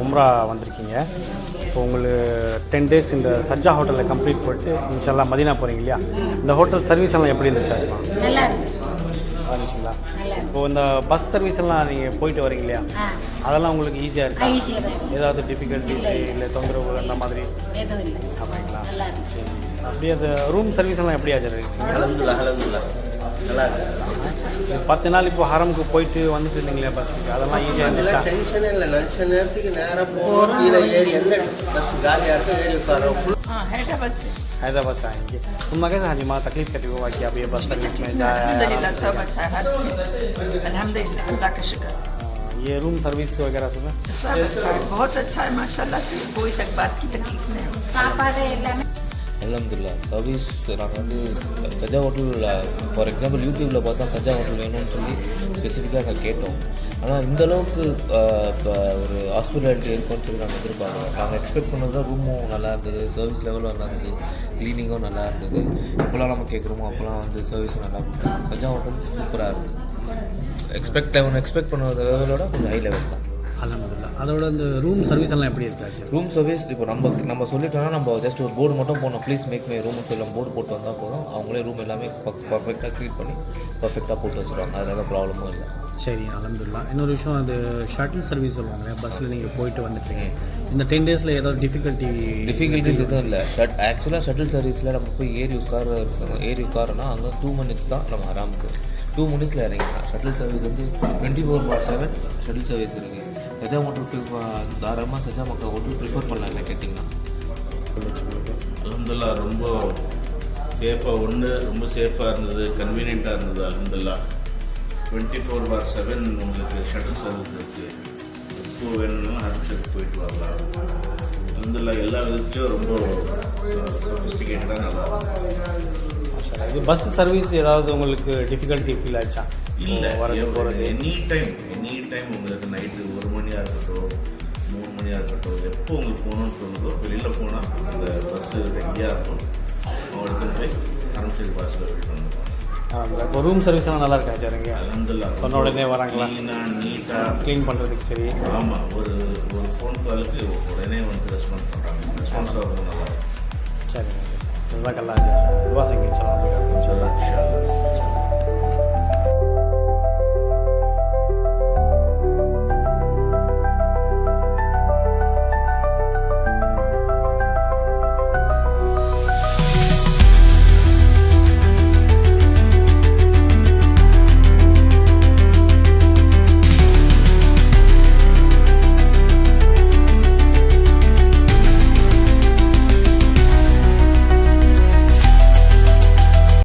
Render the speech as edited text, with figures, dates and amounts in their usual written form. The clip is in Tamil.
உம்ரா வந்திருக்கீங்க. இப்போ உங்களுக்கு 10 டேஸ் இந்த சஜ்ஜா ஹோட்டலில் கம்ப்ளீட் பண்ணிட்டு இன்ஷால்லா மதீனா போகிறீங்க இல்லையா? இந்த ஹோட்டல் சர்வீஸ் எல்லாம் எப்படி இருந்துச்சு ஆச்சுமா? நல்லா இருக்கு. இருந்துச்சுங்களா? இப்போது இந்த பஸ் சர்வீஸ் எல்லாம் நீங்கள் போயிட்டு வரீங்க இல்லையா, அதெல்லாம் உங்களுக்கு ஈஸியாக இருக்கா? ஈஸியாக தான். ஏதாவது டிஃபிகல்ட்டிஸ் இல்லை தொந்தரவு அந்த மாதிரி எதுவும் இல்லை. அப்படிங்களா? நல்லா இருக்கு. சரி. அப்படியே அந்த ரூம் சர்வீஸ் எல்லாம் எப்படி ஆச்சு? நல்லா இருக்கு. 10 நாள் இப்போ ஹரமுக்கு போயிட்டு வந்துட்டு இருந்தீங்களே பஸ்ஸுக்கு, அதெல்லாம் ஈஸியாக இருந்துச்சா? டென்ஷனே இல்லை. நினச்ச நேரத்துக்கு நேராக போகிறோம். கீழே ஏறி எந்த பஸ் காலியாக இருக்கோ ஏறி உட்காரோம். हैदराबाद से आएंगे। तुम कैसे हाजी माँ तकलीफ करती हुआ कि अब ये बस सर्विस में जाया? अल्हम्दुलिल्लाह सब अच्छा है, हर चीज़ अल्हम्दुलिल्लाह, अल्लाह का शुक्र। ये रूम सर्विस वगैरह सब सब अच्छा है, बहुत अच्छा है माशाल्लाह से, कोई तक बात की तकलीफ नहीं है। சாப்பாடு எல்லாமே அல்ஹம்துலில்லாஹ். சர்வீஸ் நாங்கள் வந்து சஜா ஹோட்டல் ஃபார் எக்ஸாம்பிள் யூடியூப்பில் பார்த்தா சஜா ஹோட்டல் வேணும்னு சொல்லி ஸ்பெசிஃபிக்காக நாங்கள் கேட்டோம். ஆனால் இந்தளவுக்கு இப்போ ஒரு ஹாஸ்பிட்டாலிட்டி இருக்கும்னு சொல்லி நாங்கள் எதிர்பார்க்குறோம். நாங்கள் எக்ஸ்பெக்ட் பண்ணது ரூமும் நல்லா இருந்தது, சர்வீஸ் லெவலும் நல்லா இருந்தது, க்ளீனிங்கும் நல்லா இருந்தது. எப்போல்லாம் நம்ம கேட்குறோமோ அப்போல்லாம் வந்து சர்வீஸும் நல்லா இருந்தது. சஜா ஹோட்டல் சூப்பராக இருந்தது. எக்ஸ்பெக்ட் பண்ண லெவலோட கொஞ்சம் ஹை லெவல் தான். அல்ஹம்துலில்லாஹ். அதோட இந்த ரூம் சர்வீஸ் எல்லாம் எப்படி இருக்காச்சு? ரூம் சர்வீஸ் இப்போ நம்ம சொல்லிட்டோம்னா நம்ம ஜஸ்ட் ஒரு போர்டு மட்டும் போனோம், ப்ளீஸ் மேக் மை ரூம்னு சொல்லி போர்டு போட்டு வந்தால் போதும். அவங்களே ரூம் எல்லாமே பர்ஃபெக்டாக க்ளீன் பண்ணி பர்ஃபெக்டாக போட்டு வச்சுருவாங்க. அதனால ப்ராப்ளமும் இல்லை. சரி, அல்ஹம்துலில்லாஹ். இன்னொரு விஷயம், அது ஷட்டில் சர்வீஸ் சொல்லுவாங்க, பஸ்ஸில் நீங்கள் போயிட்டு வந்துட்டீங்க. இந்த 10 டேஸில் ஏதாவது டிஃபிகல்ட்டிஸ் எதுவும் இல்லை. ஆக்சுவலாக ஷட்டில் சர்வீஸில் நம்ம போய் ஏறி உட்காரோன்னா அங்கே 2 மினிட்ஸ் தான் நம்ம ஆராமுக்கு 2 மினிட்ஸில் இறங்கிக்கலாம். ஷட்டில் சர்வீஸ் வந்து 24/7 ஷட்டில் சர்வீஸ் இருக்குது. சஜா ஹோட்டலுக்கு தாராளமாக சஜா மக்கள் ஹோட்டல் ப்ரிஃபர் பண்ணலாம் இல்லை கேட்டிங்கன்னா. அல்ஹம்துலில்லாஹ் ரொம்ப சேஃபாக ரொம்ப சேஃபாக இருந்தது, கன்வீனியண்ட்டாக இருந்தது. அல்ஹம்துலில்லாஹ் 24/7 உங்களுக்கு ஷட்டில் சர்வீஸ் இருக்குது. எப்போ வேணும்னாலும் ஹரம்ஷருக்கு போயிட்டு வரலாம். அல்ஹம்துலில்லாஹ் எல்லா விதத்துலையும் ரொம்ப சொஃபிஸ்டிகேட்டடாக நல்லா இருக்கும். இது பஸ் சர்வீஸ் ஏதாவது உங்களுக்கு டிஃபிகல்ட்டி ஃபீல் ஆச்சா? இல்லை, போகிறது எனி டைம் உங்களுக்கு நைட்டு 1 மணியாக இருக்கட்டும், 3 மணியாக இருக்கட்டும், எப்போ உங்களுக்கு போகணுன்னு தோணுதோ வெளியில் போனால் அந்த பஸ்ஸு ரெடியாக இருக்கும். அவங்களுக்கு போய் ஹரம்ஷருக்கு பஸ்ஸில் வெயிட் பண்ணுவோம். இப்போ ரூம் சர்வீஸ் எல்லாம் நல்லா இருக்கா சாருங்க? அல்ஹம்துலில்லாஹ். சொன்ன உடனே வராங்களா? நீட்டாக க்ளீன் பண்ணுறதுக்கு சரி. ஆமாம், ஒரு ஃபோன் காலுக்கு உடனே வந்து ரெஸ்பான்ஸ் பண்ணுறாங்க. ரெஸ்பான்ஸ் ஆகிறது நல்லா இருக்கும். சரி, ஜஸாக்கல்லாஹ். துவா செய்யுங்க இன்ஷா அல்லாஹ். இன்ஷா அல்லாஹ்.